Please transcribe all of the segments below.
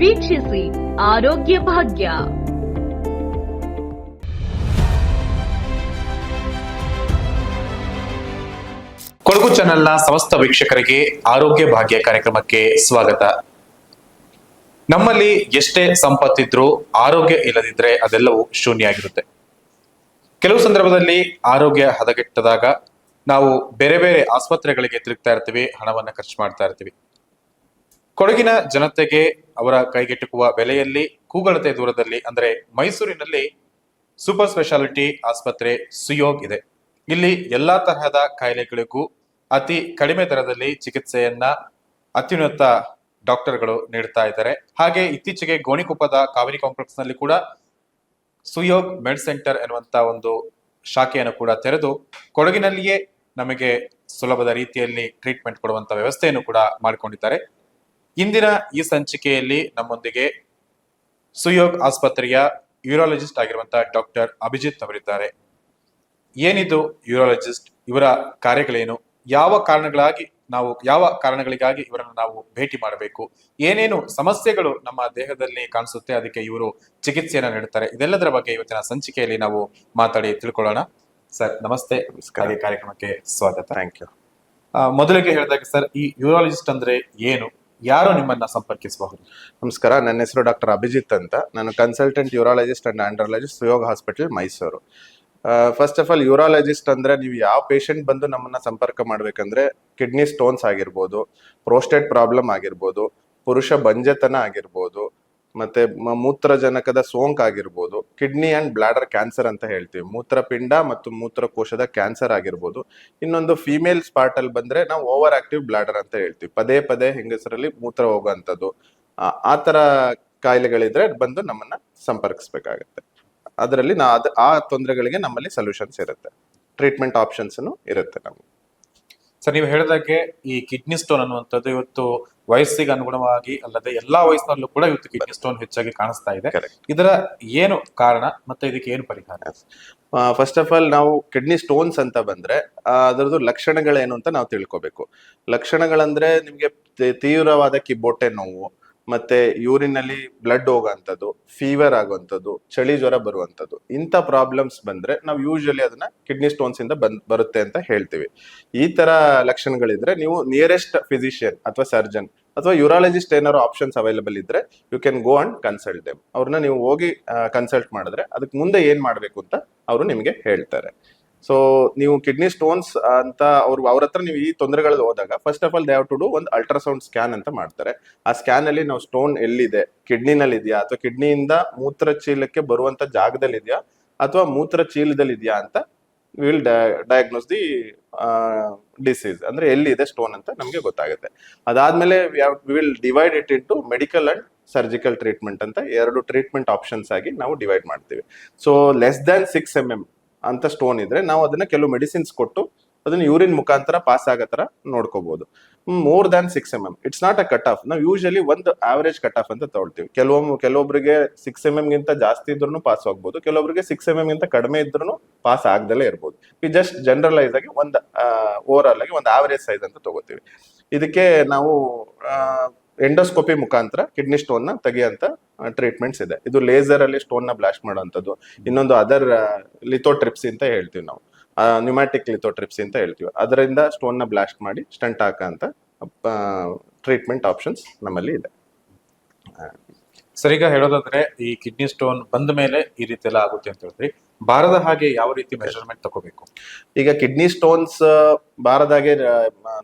ವೀಕ್ಷಿಸಿ ಆರೋಗ್ಯ ಭಾಗ್ಯ. ಕೊಡಗು ಚಾನೆಲ್ನ ಸಮಸ್ತ ವೀಕ್ಷಕರಿಗೆ ಆರೋಗ್ಯ ಭಾಗ್ಯ ಕಾರ್ಯಕ್ರಮಕ್ಕೆ ಸ್ವಾಗತ. ನಮ್ಮಲ್ಲಿ ಎಷ್ಟೇ ಸಂಪತ್ತಿದ್ರೂ ಆರೋಗ್ಯ ಇಲ್ಲದಿದ್ರೆ ಅದೆಲ್ಲವೂ ಶೂನ್ಯ ಆಗಿರುತ್ತೆ. ಕೆಲವು ಸಂದರ್ಭದಲ್ಲಿ ಆರೋಗ್ಯ ಹದಗೆಟ್ಟದಾಗ ನಾವು ಬೇರೆ ಬೇರೆ ಆಸ್ಪತ್ರೆಗಳಿಗೆ ತಿರುಗ್ತಾ ಇರ್ತೀವಿ, ಹಣವನ್ನ ಖರ್ಚು ಮಾಡ್ತಾ ಇರ್ತೀವಿ. ಕೊಡಗಿನ ಜನತೆಗೆ ಅವರ ಕೈಗೆಟುಕುವ ಬೆಲೆಯಲ್ಲಿ ಕೂಗಳತೆ ದೂರದಲ್ಲಿ ಅಂದ್ರೆ ಮೈಸೂರಿನಲ್ಲಿ ಸೂಪರ್ ಸ್ಪೆಷಾಲಿಟಿ ಆಸ್ಪತ್ರೆ ಸುಯೋಗ್ ಇದೆ. ಇಲ್ಲಿ ಎಲ್ಲಾ ತರಹದ ಕಾಯಿಲೆಗಳಿಗೂ ಅತಿ ಕಡಿಮೆ ದರದಲ್ಲಿ ಚಿಕಿತ್ಸೆಯನ್ನ ಅತ್ಯುನ್ನತ ಡಾಕ್ಟರ್ಗಳು ನೀಡ್ತಾ ಇದ್ದಾರೆ. ಹಾಗೆ ಇತ್ತೀಚೆಗೆ ಗೋಣಿಕೊಪ್ಪದ ಕಾವೇರಿ ಕಾಂಪ್ಲೆಕ್ಸ್ ನಲ್ಲಿ ಕೂಡ ಸುಯೋಗ್ ಮೆಡ್ ಸೆಂಟರ್ ಎನ್ನುವಂತ ಒಂದು ಶಾಖೆಯನ್ನು ಕೂಡ ತೆರೆದು ಕೊಡಗಿನಲ್ಲಿಯೇ ನಮಗೆ ಸುಲಭದ ರೀತಿಯಲ್ಲಿ ಟ್ರೀಟ್ಮೆಂಟ್ ಕೊಡುವಂತ ವ್ಯವಸ್ಥೆಯನ್ನು ಕೂಡ ಮಾಡಿಕೊಂಡಿದ್ದಾರೆ. ಇಂದಿನ ಈ ಸಂಚಿಕೆಯಲ್ಲಿ ನಮ್ಮೊಂದಿಗೆ ಸುಯೋಗ್ ಆಸ್ಪತ್ರೆಯ ಯೂರಾಲಜಿಸ್ಟ್ ಆಗಿರುವಂತಹ ಡಾಕ್ಟರ್ ಅಭಿಜಿತ್ ಅವರಿದ್ದಾರೆ. ಏನಿದು ಯೂರಾಲಜಿಸ್ಟ್, ಇವರ ಕಾರ್ಯಗಳೇನು, ಯಾವ ಕಾರಣಗಳಿಗಾಗಿ ಇವರನ್ನು ನಾವು ಭೇಟಿ ಮಾಡಬೇಕು, ಏನೇನು ಸಮಸ್ಯೆಗಳು ನಮ್ಮ ದೇಹದಲ್ಲಿ ಕಾಣಿಸುತ್ತೆ, ಅದಕ್ಕೆ ಇವರು ಚಿಕಿತ್ಸೆಯನ್ನ ನೀಡುತ್ತಾರೆ, ಇದೆಲ್ಲದರ ಬಗ್ಗೆ ಇವತ್ತಿನ ಸಂಚಿಕೆಯಲ್ಲಿ ನಾವು ಮಾತಾಡಿ ತಿಳ್ಕೊಳ್ಳೋಣ. ಸರ್ ನಮಸ್ತೆ, ಕಾರ್ಯಕ್ರಮಕ್ಕೆ ಸ್ವಾಗತ. Thank you. ಮೊದಲಿಗೆ ಹೇಳಿದಾಗ ಸರ್, ಈ ಯೂರಾಲಜಿಸ್ಟ್ ಅಂದ್ರೆ ಏನು, ಯಾರು ನಿಮ್ಮನ್ನ ಸಂಪರ್ಕಿಸಬಹುದು? ನಮಸ್ಕಾರ, ನನ್ನ ಹೆಸರು ಡಾಕ್ಟರ್ ಅಭಿಜಿತ್ ಅಂತ. ನಾನು consultant urologist and andrologist Suyog hospital Mysuru. First of all, urologist ಅಂದ್ರೆ ನೀವು ಯಾವ ಪೇಷಂಟ್ ಬಂದು ನಮ್ಮನ್ನ ಸಂಪರ್ಕ ಮಾಡ್ಬೇಕಂದ್ರೆ ಕಿಡ್ನಿ ಸ್ಟೋನ್ಸ್ ಆಗಿರ್ಬೋದು, ಪ್ರೋಸ್ಟೇಟ್ ಪ್ರಾಬ್ಲಮ್ ಆಗಿರ್ಬೋದು, ಪುರುಷ ಬಂಜೆತನ ಆಗಿರ್ಬೋದು, ಮತ್ತೆ ಮೂತ್ರಜನಕದ ಸೋಂಕ್ ಆಗಿರ್ಬೋದು, ಕಿಡ್ನಿ ಅಂಡ್ ಬ್ಲಾಡರ್ ಕ್ಯಾನ್ಸರ್ ಅಂತ ಹೇಳ್ತೀವಿ, ಮೂತ್ರಪಿಂಡ ಮತ್ತು ಮೂತ್ರಕೋಶದ ಕ್ಯಾನ್ಸರ್ ಆಗಿರ್ಬೋದು. ಇನ್ನೊಂದು ಫಿಮೇಲ್ಸ್ ಪಾರ್ಟ್ ಅಲ್ಲಿ ಬಂದ್ರೆ ನಾವು ಓವರ್ ಆಕ್ಟಿವ್ ಬ್ಲಾಡರ್ ಅಂತ ಹೇಳ್ತೀವಿ, ಪದೇ ಪದೇ ಹೆಂಗಸರಲ್ಲಿ ಮೂತ್ರ ಹೋಗುವಂಥದ್ದು. ಆ ತರ ಕಾಯಿಲೆಗಳಿದ್ರೆ ಬಂದು ನಮ್ಮನ್ನ ಸಂಪರ್ಕಿಸ್ಬೇಕಾಗತ್ತೆ. ಅದರಲ್ಲಿ ಆ ತೊಂದರೆಗಳಿಗೆ ನಮ್ಮಲ್ಲಿ ಸೊಲ್ಯೂಷನ್ಸ್ ಇರುತ್ತೆ, ಟ್ರೀಟ್ಮೆಂಟ್ ಆಪ್ಷನ್ಸ್ ಇರುತ್ತೆ ನಮ್ಗೆ. ಸರ್, ನೀವು ಹೇಳಿದಾಗೆ ಈ ಕಿಡ್ನಿ ಸ್ಟೋನ್ ಅನ್ನುವಂಥದ್ದು ಇವತ್ತು ವಯಸ್ಸಿಗೆ ಅನುಗುಣವಾಗಿ ಅಲ್ಲದೆ ಎಲ್ಲಾ ವಯಸ್ಸಿನಲ್ಲೂ ಕೂಡ ಇವತ್ತು ಕಿಡ್ನಿ ಸ್ಟೋನ್ ಹೆಚ್ಚಾಗಿ ಕಾಣಿಸ್ತಾ ಇದೆ. ಇದರ ಏನು ಕಾರಣ ಮತ್ತೆ ಇದಕ್ಕೆ ಏನು ಪರಿಹಾರ? ಫಸ್ಟ್ ಆಫ್ ಆಲ್, ನಾವು ಕಿಡ್ನಿ ಸ್ಟೋನ್ಸ್ ಅಂತ ಬಂದ್ರೆ ಅದರದ್ದು ಲಕ್ಷಣಗಳೇನು ಅಂತ ನಾವು ತಿಳ್ಕೊಬೇಕು. ಲಕ್ಷಣಗಳಂದ್ರೆ ನಿಮ್ಗೆ ತೀವ್ರವಾದ ಕಿಬ್ಬೊಟ್ಟೆ ನೋವು, ಮತ್ತೆ ಯೂರಿನ್ ಅಲ್ಲಿ ಬ್ಲಡ್ ಹೋಗುವಂಥದ್ದು, ಫೀವರ್ ಆಗುವಂಥದ್ದು, ಚಳಿ ಜ್ವರ ಬರುವಂಥದ್ದು, ಇಂಥ ಪ್ರಾಬ್ಲಮ್ಸ್ ಬಂದ್ರೆ ನಾವು ಯೂಶಲಿ ಅದನ್ನ ಕಿಡ್ನಿ ಸ್ಟೋನ್ಸ್ ಇಂದ ಬರುತ್ತೆ ಅಂತ ಹೇಳ್ತೀವಿ. ಈ ತರ ಲಕ್ಷಣಗಳಿದ್ರೆ ನೀವು ನಿಯರೆಸ್ಟ್ ಫಿಸಿಷಿಯನ್ ಅಥವಾ ಸರ್ಜನ್ ಅಥವಾ ಯೂರಾಲಜಿಸ್ಟ್ ಏನಾದ್ರು ಆಪ್ಷನ್ಸ್ ಅವೈಲೇಬಲ್ ಇದ್ರೆ you can go and consult them. ಅವ್ರನ್ನ ನೀವು ಹೋಗಿ ಕನ್ಸಲ್ಟ್ ಮಾಡಿದ್ರೆ ಅದಕ್ಕೆ ಮುಂದೆ ಏನ್ ಮಾಡ್ಬೇಕು ಅಂತ ಅವರು ನಿಮ್ಗೆ ಹೇಳ್ತಾರೆ. ಸೊ ನೀವು ಕಿಡ್ನಿ ಸ್ಟೋನ್ಸ್ ಅಂತ ಅವ್ರ ಹತ್ರ ನೀವು ಈ ತೊಂದರೆಗಳು ಹೋದಾಗ first of all they have to do ಒಂದು ಅಲ್ಟ್ರಾಸೌಂಡ್ ಸ್ಕ್ಯಾನ್ ಅಂತ ಮಾಡ್ತಾರೆ. ಆ ಸ್ಕ್ಯಾನ್ ಅಲ್ಲಿ ನಾವು ಸ್ಟೋನ್ ಎಲ್ಲಿದೆ, ಕಿಡ್ನಿನಲ್ಲಿ ಇದೆಯಾ ಅಥವಾ ಕಿಡ್ನಿಯಿಂದ ಮೂತ್ರ ಚೀಲಕ್ಕೆ ಬರುವಂತ ಜಾಗದಲ್ಲಿ ಇದೆಯಾ ಅಥವಾ ಮೂತ್ರ ಚೀಲದಲ್ಲಿ ಇದೆಯಾ ಅಂತ ವಿಲ್ ಡಯಾಗ್ನೋಸ್ ದಿ ಡಿಸೀಸ್, ಅಂದ್ರೆ ಎಲ್ಲಿದೆ ಸ್ಟೋನ್ ಅಂತ ನಮ್ಗೆ ಗೊತ್ತಾಗುತ್ತೆ. ಅದಾದ್ಮೇಲೆ will divide it into medical and surgical treatment ಅಂತ ಎರಡು ಟ್ರೀಟ್ಮೆಂಟ್ ಆಪ್ಷನ್ಸ್ ಆಗಿ ನಾವು ಡಿವೈಡ್ ಮಾಡ್ತೀವಿ. ಸೊ ಲೆಸ್ ದ್ಯಾನ್ 6 mm ಅಂತ ಸ್ಟೋನ್ ಇದ್ರೆ ನಾವು ಅದನ್ನ ಕೆಲವು ಮೆಡಿಸಿನ್ಸ್ ಕೊಟ್ಟು ಅದನ್ನ ಯೂರಿನ್ ಮುಖಾಂತರ ಪಾಸ್ ಆಗೋ ತರ ನೋಡ್ಕೋಬಹುದು. More than 6 mm it's not a cut off. ನಾವು ಯೂಶಲಿ ಒಂದು ಆವರೇಜ್ ಕಟ್ ಆಫ್ ಅಂತ ತಗೊಳ್ತೀವಿ. ಕೆಲವೊಬ್ಬರಿಗೆ 6 mm ಗಿಂತ ಜಾಸ್ತಿ ಇದ್ರೂ ಪಾಸ್ ಆಗ್ಬೋದು, ಕೆಲವೊಬ್ಬರಿಗೆ 6 mm ಗಿಂತ ಕಡಿಮೆ ಇದ್ರೂ ಪಾಸ್ ಆಗದಲ್ಲೇ ಇರ್ಬೋದು. ಈ ಜಸ್ಟ್ ಜನರಲೈಸ್ ಆಗಿ ಒಂದು ಓವರ್ ಆಲ್ ಆಗಿ ಒಂದು ಆವರೇಜ್ ಸೈಜ್ ಅಂತ ತಗೋತೀವಿ. ಇದಕ್ಕೆ ನಾವು ಎಂಡೋಸ್ಕೋಪಿ ಮುಖಾಂತರ ಕಿಡ್ನಿ ಸ್ಟೋನ್ ನ ತೆಗೆಯುವಂತ ಟ್ರೀಟ್ಮೆಂಟ್ಸ್ ಇದೆ. ಇದು ಲೇಸರ್ ಅಲ್ಲಿ ಸ್ಟೋನ್ ನ ಬ್ಲಾಸ್ಟ್ ಮಾಡುವಂಥದ್ದು. ಇನ್ನೊಂದು ಅದರ್ ಲಿಥೋಟ್ರಿಪ್ಸಿ ಅಂತ ಹೇಳ್ತೀವಿ ನಾವು, ನ್ಯೂಮ್ಯಾಟಿಕ್ ಲಿಥೋಟ್ರಿಪ್ಸಿ ಅಂತ ಹೇಳ್ತೀವಿ. ಅದರಿಂದ ಸ್ಟೋನ್ ನ ಬ್ಲಾಸ್ಟ್ ಮಾಡಿ ಸ್ಟಂಟ್ ಹಾಕಂತ ಟ್ರೀಟ್ಮೆಂಟ್ ಆಪ್ಷನ್ಸ್ ನಮ್ಮಲ್ಲಿ ಇದೆ. ಸರ್, ಈಗ ಹೇಳೋದಾದ್ರೆ ಈ ಕಿಡ್ನಿ ಸ್ಟೋನ್ ಬಂದ ಮೇಲೆ ಈ ರೀತಿ ಎಲ್ಲ ಆಗುತ್ತೆ ಅಂತ ಹೇಳಿದ್ರಿ, ಬಾರದ ಹಾಗೆ ಯಾವ ರೀತಿ ಮೆಜರ್ಮೆಂಟ್ ತಗೋಬೇಕು? ಈಗ ಕಿಡ್ನಿ ಸ್ಟೋನ್ಸ್ ಬಾರದಾಗೆ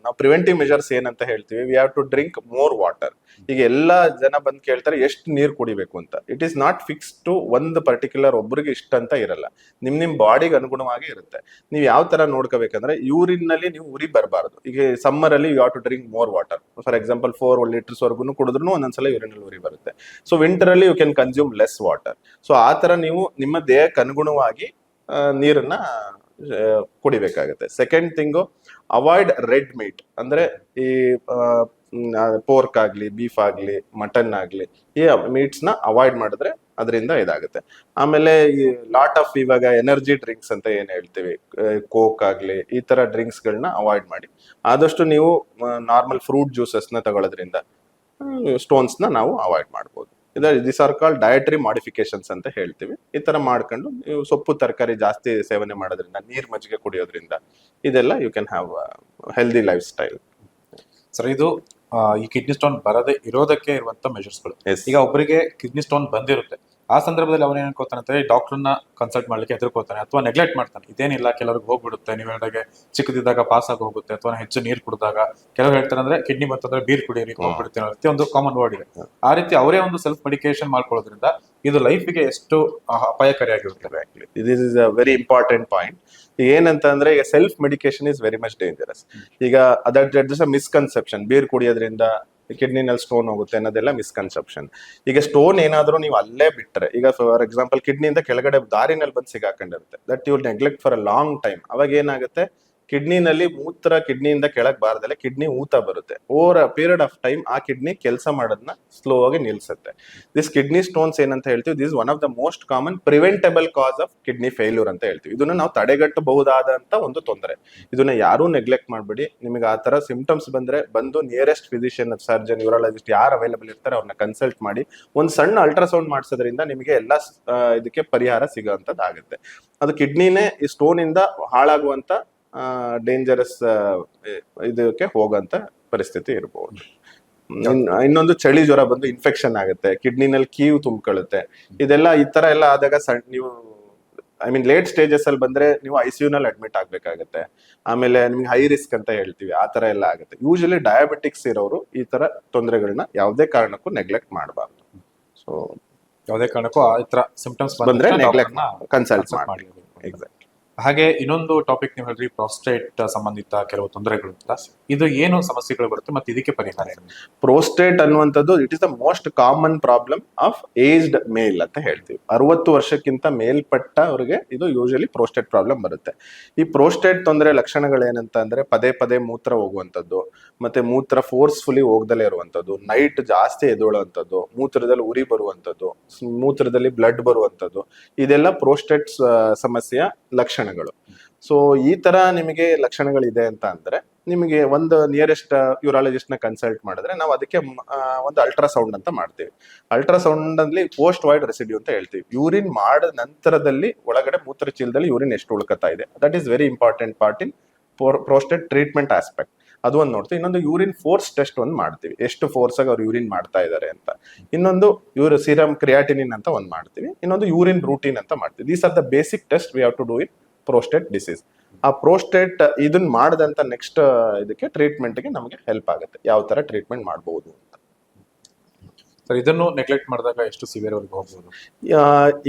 ನಾವು ಪ್ರಿವೆಂಟಿವ್ ಮೆಜರ್ಸ್ ಏನಂತ ಹೇಳ್ತೀವಿ, we have to drink more water. ಈಗ ಎಲ್ಲಾ ಜನ ಬಂದು ಕೇಳ್ತಾರೆ ಎಷ್ಟು ನೀರು ಕುಡಿಬೇಕು ಅಂತ. It is not fix to ಒಂದು ಪರ್ಟಿಕ್ಯುಲರ್ ಒಬ್ಬರಿಗೆ ಇಷ್ಟ ಅಂತ ಇರಲ್ಲ, ನಿಮ್ ಬಾಡಿಗೆ ಅನುಗುಣವಾಗಿ ಇರುತ್ತೆ. ನೀವು ಯಾವ ತರ ನೋಡ್ಕೋಬೇಕಂದ್ರೆ ಯೂರಿನ್ ನಲ್ಲಿ ನೀವು ಉರಿ ಬರಬಾರದು. ಈಗ ಸಮ್ಮರ್ ಅಲ್ಲಿ you have to drink more water. For example 4 liters ವರ್ಗು ಕುಡಿದ್ರು ಒಂದೊಂದ್ಸಲ ಯೂರಿನ್ ಅಲ್ಲಿ ಉರಿ ಬರುತ್ತೆ. ಸೊ ವಿಂಟರ್ ಅಲ್ಲಿ you can consume less water. So ಆ ತರ ನೀವು ನಿಮ್ಮ ದೇಹಕ್ಕೆ ಅನುಗುಣವಾಗಿ ನೀರನ್ನ ಕುಡಿಬೇಕಾಗತ್ತೆ. Second thing, avoid red meat. ಅಂದ್ರೆ ಈ ಪೋರ್ಕ್ ಆಗ್ಲಿ, ಬೀಫ್ ಆಗ್ಲಿ, ಮಟನ್ ಆಗ್ಲಿ, ಈ ಮೀಟ್ಸ್ ನ ಅವಾಯ್ಡ್ ಮಾಡಿದ್ರೆ ಅದರಿಂದ ಇದಾಗುತ್ತೆ. ಆಮೇಲೆ ಈ ಲಾಟ್ ಆಫ್ ಇವಾಗ ಎನರ್ಜಿ ಡ್ರಿಂಕ್ಸ್ ಅಂತ ಏನ್ ಹೇಳ್ತೀವಿ, ಕೋಕ್ ಆಗ್ಲಿ, ಈ ತರ ಡ್ರಿಂಕ್ಸ್ ಗಳನ್ನ ಅವಾಯ್ಡ್ ಮಾಡಿ. ಆದಷ್ಟು ನೀವು ನಾರ್ಮಲ್ ಫ್ರೂಟ್ ಜ್ಯೂಸಸ್ ನ ತಗೊಳ್ಳೋದ್ರಿಂದ ಸ್ಟೋನ್ಸ್ನ ನಾವು ಅವಾಯ್ಡ್ ಮಾಡ್ಬೋದು. This are called dietary modifications ಅಂತ ಹೇಳ್ತೀವಿ. ಈ ತರ ಮಾಡ್ಕೊಂಡು ನೀವು ಸೊಪ್ಪು ತರಕಾರಿ ಜಾಸ್ತಿ ಸೇವನೆ ಮಾಡೋದ್ರಿಂದ, ನೀರ್ ಮಜ್ಜಿಗೆ ಕುಡಿಯೋದ್ರಿಂದ ಇದೆಲ್ಲ you can have healthy lifestyle. Sir, ಇದು ಈ ಕಿಡ್ನಿ ಸ್ಟೋನ್ ಬರದೇ ಇರೋದಕ್ಕೆ ಇರುವಂತ ಮೆಜರ್ಸ್ಗಳು. ಈಗ ಒಬ್ಬರಿಗೆ ಕಿಡ್ನಿ ಸ್ಟೋನ್ ಬಂದಿರುತ್ತೆ, ಆ ಸಂದರ್ಭದಲ್ಲಿ ಅವನು ಏನ್ ಅನ್ಕೋತಾನೆ, ಡಾಕ್ಟರ್ನ ಕನ್ಸಲ್ಟ್ ಮಾಡ್ಲಿಕ್ಕೆ ಹೆದರ್ಕೋತಾನೆ ಅಥವಾ ನೆಗ್ಲೆಕ್ಟ್ ಮಾಡ್ತಾನೆ. ಇದೇನಿಲ್ಲ, ಕೆಲವ್ರಿಗೆ ಹೋಗ್ಬಿಡುತ್ತೆ, ನೀವು ಹೇಳಿದಾಗೆ ಚಿಕ್ಕದಿದ್ದಾಗ ಪಾಸ್ ಆಗಿ ಹೋಗುತ್ತೆ, ಅಥವಾ ಹೆಚ್ಚು ನೀರು ಕುಡಿದಾಗ. ಕೆಲವ್ರು ಹೇಳ್ತಾರೆ ಅಂದ್ರೆ ಕಿಡ್ನಿ ಬಂತಂದ್ರೆ ಬೀರ್ ಕುಡಿಯೋರಿ ಹೋಗ್ಬಿಡುತ್ತೆ ಅನ್ನೋ ರೀತಿ ಒಂದು ಕಾಮನ್ ವರ್ಡ್ ಇದೆ. ಆ ರೀತಿ ಅವರೇ ಒಂದು ಸೆಲ್ಫ್ ಮೆಡಿಕೇಶನ್ ಮಾಡ್ಕೊಳ್ಳೋದ್ರಿಂದ ಇದು ಲೈಫಿಗೆ ಎಷ್ಟು ಅಪಾಯಕಾರಿಯಾಗಿರುತ್ತೆ. This is a very important point. ಏನಂತ ಅಂದ್ರೆ ಈಗ self medication is very much dangerous. ಈಗ that is a misconception. Beer ಕುಡಿಯೋದ್ರಿಂದ ಕಿಡ್ನಿನಲ್ಲಿ ಸ್ಟೋನ್ ಹೋಗುತ್ತೆ ಅನ್ನೋದೆಲ್ಲ ಮಿಸ್ಕನ್ಸೆಪ್ಷನ್. ಈಗ ಸ್ಟೋನ್ ಏನಾದ್ರೂ ನೀವು ಅಲ್ಲೇ ಬಿಟ್ರೆ, ಈಗ ಫಾರ್ ಎಕ್ಸಾಂಪಲ್ ಕಿಡ್ನಿಯಿಂದ ಕೆಳಗಡೆ ದಾರಿನಲ್ಲಿ ಬಂದು ಸಿಗಾಕೊಂಡಿರುತ್ತೆ, that you neglect for a long time. ಅವಾಗ ಏನಾಗುತ್ತೆ, ಕಿಡ್ನಿನಲ್ಲಿ ಮೂತ್ರ ಕಿಡ್ನಿಯಿಂದ ಕೆಳಗ್ ಬಾರದಲ್ಲೇ ಕಿಡ್ನಿ ಊತ ಬರುತ್ತೆ. Over a period of time ಆ ಕಿಡ್ನಿ ಕೆಲಸ ಮಾಡೋದನ್ನ ಸ್ಲೋ ಆಗಿ ನಿಲ್ಸುತ್ತೆ. ದಿಸ್ ಕಿಡ್ನಿ ಸ್ಟೋನ್ಸ್ ಏನಂತ ಹೇಳ್ತೀವಿ, this one of the most common preventable cause of kidney failure ಅಂತ ಹೇಳ್ತೀವಿ. ಇದನ್ನ ನಾವು ತಡೆಗಟ್ಟಬಹುದಾದಂತ ಒಂದು ತೊಂದರೆ. ಇದನ್ನ ಯಾರೂ ನೆಗ್ಲೆಕ್ಟ್ ಮಾಡಬೇಡಿ. ನಿಮಗೆ ಆ ತರ ಸಿಂಪ್ಟಮ್ಸ್ ಬಂದ್ರೆ ಬಂದು ನಿಯರೆಸ್ಟ್ ಫಿಸಿಷಿಯನ್, ಸರ್ಜನ್, ಯೂರಾಲಜಿಸ್ಟ್ ಯಾರು ಅವೈಲಬಲ್ ಇರ್ತಾರೆ ಅವ್ರನ್ನ ಕನ್ಸಲ್ಟ್ ಮಾಡಿ ಒಂದು ಸಣ್ಣ ಅಲ್ಟ್ರಾಸೌಂಡ್ ಮಾಡಿಸೋದ್ರಿಂದ ನಿಮಗೆ ಎಲ್ಲ ಇದಕ್ಕೆ ಪರಿಹಾರ ಸಿಗೋಂಥದ್ದಾಗುತ್ತೆ. ಅದು ಕಿಡ್ನಿನೇ ಈ ಸ್ಟೋನ್ ಇಂದ ಹಾಳಾಗುವಂತ ಡೇಂಜರಸ್ ಇದಕ್ಕೆ ಹೋಗಂತ ಪರಿಸ್ಥಿತಿ ಇರಬಹುದು. ಇನ್ನೊಂದು ಚಳಿ ಜ್ವರ ಬಂದು ಇನ್ಫೆಕ್ಷನ್ ಆಗುತ್ತೆ, ಕಿಡ್ನಿನಲ್ಲಿ ಕೀವು ತುಂಬಿಕೊಳ್ಳುತ್ತೆ. ಇದೆಲ್ಲ ಈ ತರ ಎಲ್ಲ ಆದಾಗ ನೀವು ಲೇಟ್ ಸ್ಟೇಜಸ್ ಅಲ್ಲಿ ಬಂದ್ರೆ ನೀವು ICU ನಲ್ಲಿ ಅಡ್ಮಿಟ್ ಆಗ್ಬೇಕಾಗತ್ತೆ. ಆಮೇಲೆ ನಿಮ್ಗೆ ಹೈ ರಿಸ್ಕ್ ಅಂತ ಹೇಳ್ತೀವಿ, ಆ ತರ ಎಲ್ಲ ಆಗುತ್ತೆ. ಯೂಶಲಿ ಡಯಾಬಿಟಿಕ್ಸ್ ಇರೋರು ಈ ತರ ತೊಂದರೆಗಳನ್ನ ಯಾವುದೇ ಕಾರಣಕ್ಕೂ ನೆಗ್ಲೆಕ್ಟ್ ಮಾಡಬಾರ್ದು. ಸೊ ಯಾವುದೇ ಕಾರಣಕ್ಕೂ ಆ ತರ ಸಿಂಪ್ಟಮ್ಸ್ ಬಂದ್ರೆ ನೆಗ್ಲೆಕ್ಟ್ ಕನ್ಸಲ್ಟ್ ಮಾಡಿ. ಎಕ್ಸಾಕ್ಟ್. ಹಾಗೆ ಇನ್ನೊಂದು ಟಾಪಿಕ್ ನೀವು ಹೇಳ್ರಿ, ಪ್ರೋಸ್ಟೇಟ್ ಸಂಬಂಧಿತ ಕೆಲವು ತೊಂದರೆಗಳು ಅಂತ. ಇದು ಏನು ಸಮಸ್ಯೆಗಳು ಬರುತ್ತೆ ಮತ್ತೆ ಇದಕ್ಕೆ ಪರಿಹಾರ? ಪ್ರೋಸ್ಟೇಟ್ ಅನ್ನುವಂಥದ್ದು it is the most common problem of aged male ಅಂತ ಹೇಳ್ತೀವಿ. 60 ವರ್ಷಕ್ಕಿಂತ ಮೇಲ್ಪಟ್ಟ ಅವ್ರಿಗೆ ಇದು ಯೂಶಲಿ ಪ್ರೋಸ್ಟೇಟ್ ಪ್ರಾಬ್ಲಮ್ ಬರುತ್ತೆ. ಈ ಪ್ರೋಸ್ಟೇಟ್ ತೊಂದರೆ ಲಕ್ಷಣಗಳು ಏನಂತ ಅಂದ್ರೆ ಪದೇ ಪದೇ ಮೂತ್ರ ಹೋಗುವಂಥದ್ದು, ಮತ್ತೆ ಮೂತ್ರ ಫೋರ್ಸ್ಫುಲಿ ಹೋಗ್ದಲೇ ಇರುವಂಥದ್ದು, ನೈಟ್ ಜಾಸ್ತಿ ಎದ್ದೇಳುವಂಥದ್ದು, ಮೂತ್ರದಲ್ಲಿ ಉರಿ ಬರುವಂಥದ್ದು, ಮೂತ್ರದಲ್ಲಿ ಬ್ಲಡ್ ಬರುವಂಥದ್ದು, ಇದೆಲ್ಲ ಪ್ರೋಸ್ಟೇಟ್ ಸಮಸ್ಯೆಯ ಲಕ್ಷಣಗಳು. ಸೊ ಈ ತರ ನಿಮಗೆ ಲಕ್ಷಣಗಳಿದೆ ಅಂತ ಅಂದ್ರೆ ನಿಮಗೆ ಒಂದು ನಿಯರೆಸ್ಟ್ ಯೂರಾಲಜಿಸ್ಟ್ ನ ಕನ್ಸಲ್ಟ್ ಮಾಡಿದ್ರೆ ನಾವು ಅದಕ್ಕೆ ಒಂದು ಅಲ್ಟ್ರಾಸೌಂಡ್ ಅಂತ ಮಾಡ್ತೀವಿ. ಅಲ್ಟ್ರಾಸೌಂಡ್ ಅಲ್ಲಿ ಪೋಸ್ಟ್ ವಾಯ್ಡ್ ರೆಸಿಡ್ಯೂ ಅಂತ ಹೇಳ್ತೀವಿ. ಯೂರಿನ್ ಮಾಡಿದ ನಂತರದಲ್ಲಿ ಒಳಗಡೆ ಮೂತ್ರ ಚೀಲದಲ್ಲಿ ಯೂರಿನ್ ಎಷ್ಟು ಉಳ್ಕತಾ ಇದೆ, that is very important part in prostate treatment aspect. ಅದು ಒಂದು ನೋಡ್ತೀವಿ. ಇನ್ನೊಂದು ಯೂರಿನ್ ಫೋರ್ಸ್ ಟೆಸ್ಟ್ ಒಂದು ಮಾಡ್ತೀವಿ, ಎಷ್ಟು ಫೋರ್ಸ್ ಆಗಿ ಅವ್ರು ಯೂರಿನ್ ಮಾಡ್ತಾ ಇದ್ದಾರೆ ಅಂತ. ಇನ್ನೊಂದು ಸೀರಮ್ ಕ್ರಿಯಾಟಿನಿನ್ ಅಂತ ಒಂದು ಮಾಡ್ತೀವಿ. ಇನ್ನೊಂದು ಯೂರಿನ್ ರೂಟೀನ್ ಅಂತ ಮಾಡ್ತೀವಿ. These are the basic test we have to do in prostate disease. ಆ ಪ್ರೋಸ್ಟೇಟ್ ಇದನ್ನ ಮಾಡದಂತ ನೆಕ್ಸ್ಟ್ ಇದಕ್ಕೆ ಟ್ರೀಟ್ಮೆಂಟ್ಗೆ ನಮಗೆ ಹೆಲ್ಪ್ ಆಗುತ್ತೆ, ಯಾವ ತರ ಟ್ರೀಟ್ಮೆಂಟ್ ಮಾಡಬಹುದು ಅಂತ. ಇದನ್ನು ನೆಗ್ಲೆಕ್ಟ್ ಮಾಡಿದಾಗ ಎಷ್ಟು ಸಿವಿಯರ್ ವರೆಗೂ ಹೋಗಬಹುದು?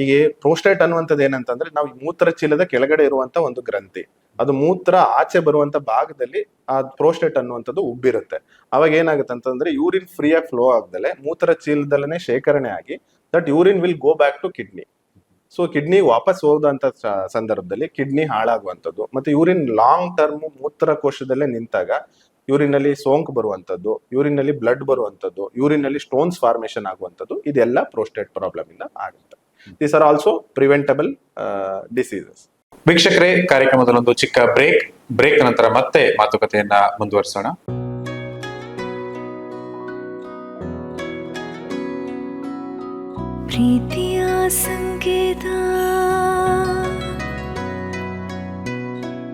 ಈಗ ಪ್ರೋಸ್ಟೇಟ್ ಅನ್ನುವಂಥದ್ದು ಏನಂತಂದ್ರೆ ನಾವು ಮೂತ್ರ ಚೀಲದ ಕೆಳಗಡೆ ಇರುವಂತ ಒಂದು ಗ್ರಂಥಿ, ಅದು ಮೂತ್ರ ಆಚೆ ಬರುವಂತ ಭಾಗದಲ್ಲಿ ಆ ಪ್ರೋಸ್ಟೇಟ್ ಅನ್ನುವಂಥದ್ದು ಉಬ್ಬಿರುತ್ತೆ. ಅವಾಗ ಏನಾಗುತ್ತೆ ಅಂತಂದ್ರೆ ಯೂರಿನ್ ಫ್ರೀಯಾಗಿ ಫ್ಲೋ ಆಗದಲೆ ಮೂತ್ರ ಚೀಲದಲ್ಲೇ ಶೇಖರಣೆ ಆಗಿ that urine will go back to kidney. So kidney ವಾಪಸ್ ಹೋದಂತ ಸಂದರ್ಭದಲ್ಲಿ ಕಿಡ್ನಿ ಹಾಳಾಗುವಂಥದ್ದು, ಮತ್ತೆ ಯೂರಿನ್ ಲಾಂಗ್ ಟರ್ಮ್ ಮೂತ್ರಕೋಶದಲ್ಲೇ ನಿಂತಾಗ ಯೂರಿನ್ ಅಲ್ಲಿ ಸೋಂಕು ಬರುವಂತದ್ದು, ಯೂರಿನ್ ಅಲ್ಲಿ ಬ್ಲಡ್ ಬರುವಂತದ್ದು, ಯೂರಿನ್ ಅಲ್ಲಿ ಸ್ಟೋನ್ಸ್ ಫಾರ್ಮೇಶನ್ ಆಗುವಂತದ್ದು, ಇದೆಲ್ಲ ಪ್ರೋಸ್ಟೇಟ್ ಪ್ರಾಬ್ಲಮ್ ಇಂದ ಆಗುತ್ತೆ. These are also preventable diseases. ವೀಕ್ಷಕರೇ, ಕಾರ್ಯಕ್ರಮದಲ್ಲಿ ಒಂದು ಚಿಕ್ಕ ಬ್ರೇಕ್ ನಂತರ ಮತ್ತೆ ಮಾತುಕತೆಯನ್ನ ಮುಂದುವರಿಸೋಣ. ಪ್ರೀತಿಯ ಸಂಕೇತ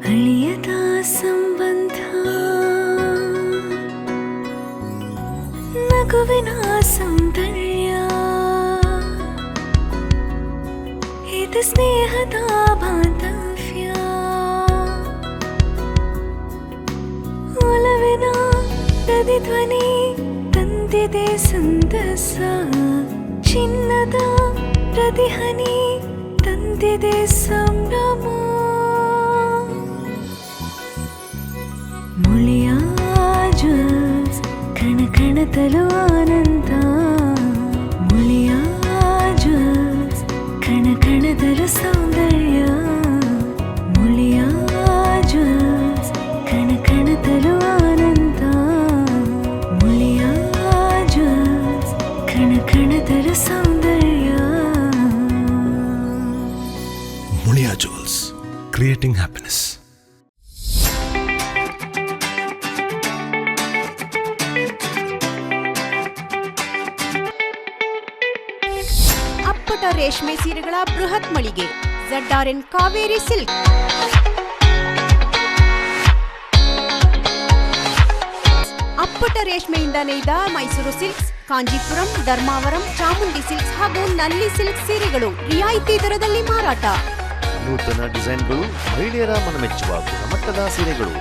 ಅಳಿಯದ ಸಂಬಂಧ, ನಗುವಿನ ಸೌಂದರ್ಯ, ಇದು ಸ್ನೇಹದ ಬಾಂಧವ್ಯ, ಒಲವಿನ ಪ್ರತಿಧ್ವನಿ ತಂದಿದೆ ಸಂತಸ, ಚಿನ್ನದ ಪ್ರತಿಹನಿ ತಂದಿದೆ ಸಂಭ್ರಮ, ಮುಳಿಯ ಜ್ಯೂಸ್ ಕಣ ಕಣದಲು ಆನಂದ, ಮುಳಿಯ ಜ್ಯೂಸ್ ಕಣ ಕಣದಲು ಸೌಂದರ್ಯ, ಮುಳಿಯ ಜ್ಯೂಸ್ ಕಣ ಕಣದಲು ಆನಂದ, ಮುಳಿಯ ಜ್ಯೂಸ್ ಕಣ ಕಣದಲು ಸೌಂದರ್ಯ. ಮುಳಿಯಾ ಜ್ಯೂಸ್, ಕ್ರಿಯೇಟಿಂಗ್ ಹ್ಯಾಪಿನೆಸ್. ಅಪ್ಪಟ ರೇಷ್ಮೆ ಸೀರೆಗಳ ಬೃಹತ್ ಮಳಿಗೆ ZRN ಕಾವೇರಿ ಸಿಲ್ಕ್. ಅಪ್ಪಟ ರೇಷ್ಮೆಯಿಂದ ನೇಯ್ದ ಮೈಸೂರು ಸಿಲ್ಕ್ಸ್, ಕಾಂಜೀಪುರಂ, ಧರ್ಮಾವರಂ, ಚಾಮುಂಡಿ ಸಿಲ್ಕ್ಸ್ ಹಾಗೂ ನಲ್ಲಿ ಸಿಲ್ಕ್ ಸೀರೆಗಳು ರಿಯಾಯಿತಿ ದರದಲ್ಲಿ ಮಾರಾಟ. ನೂತನ ಡಿಸೈನ್ಗಳು, ಮಹಿಳೆಯರ ಮನಮೆಚ್ಚುವ ಗುಣಮಟ್ಟದ ಸೀರೆಗಳು,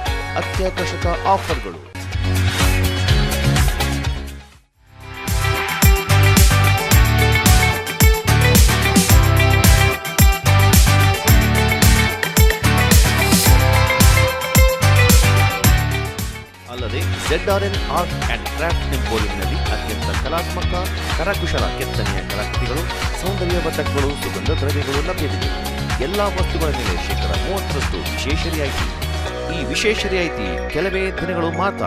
ಅತ್ಯಾಕರ್ಷಕ ಆಫರ್ಗಳು. ಅಲ್ಲದೆ ZRN ಆರ್ಟ್ ಅಂಡ್ ಕ್ರಾಫ್ಟ್ ಎಂಪೋರಿಯಂನಲ್ಲಿ ಅತ್ಯಂತ ಕಲಾತ್ಮಕ ಕರಕುಶಲ ಕೆತ್ತನೆಯ ಕಲಾಕೃತಿಗಳು, ಸೌಂದರ್ಯವರ್ಧಕಗಳು, ಸುಗಂಧ ದ್ರವ್ಯಗಳು ಲಭ್ಯವಿದೆ. ಎಲ್ಲಾ ವಸ್ತುಗಳ ಮೇಲೆ 30% ವಿಶೇಷ ರಿಯಾಯಿತಿ. ಈ ವಿಶೇಷ ರಿಯಾಯಿತಿ ಕೆಲವೇ ದಿನಗಳು ಮಾತ್ರ.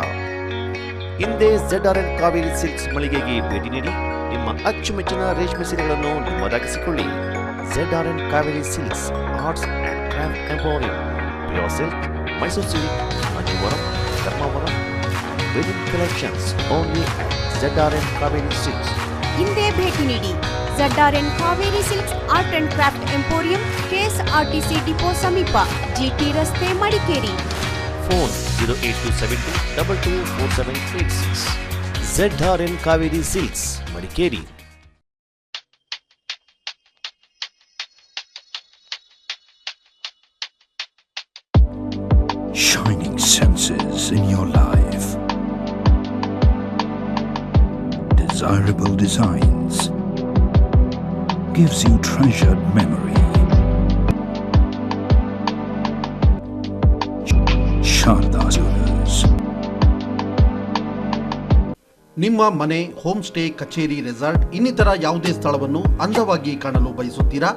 ಹಿಂದೆ ZRN ಕಾವೇರಿ ಸಿಲ್ಕ್ಸ್ ಮಳಿಗೆಗೆ ಭೇಟಿ ನೀಡಿ ನಿಮ್ಮ ಅಚ್ಚುಮೆಚ್ಚಿನ ರೇಷ್ಮೆ ಸೀರೆಗಳನ್ನು ನಿಮ್ಮದಾಗಿಸಿಕೊಳ್ಳಿ. ZRN Kaveri silks arts and craft emporium, pure silk, Mysuru silk, Kanjeevaram, Dharmavaram. Wedding collections only at ZRN Kaveri silks. ಹಿಂದೆ ಭೇಟಿ ನೀಡಿ. ZRN Kaveri silks art and craft emporium, KSRTC depot ಸಮೀಪ, GT ರಸ್ತೆ, Madikeri. Phone 08272224786. ZRN Kaveri silks, Madikeri. Shining senses in your life. Desirable designs. Gives you treasured memory. Sharda Jewelers. ನಿಮ್ಮ ಮನೆ, home stay, ಕಚೇರಿ, resort ಇನ್ನಿತರ ಯಾವುದೇ ಸ್ಥಳವನ್ನು ಅಂದವಾಗಿ ಕಾಣಲು ಬಯಸುತ್ತೀರಾ?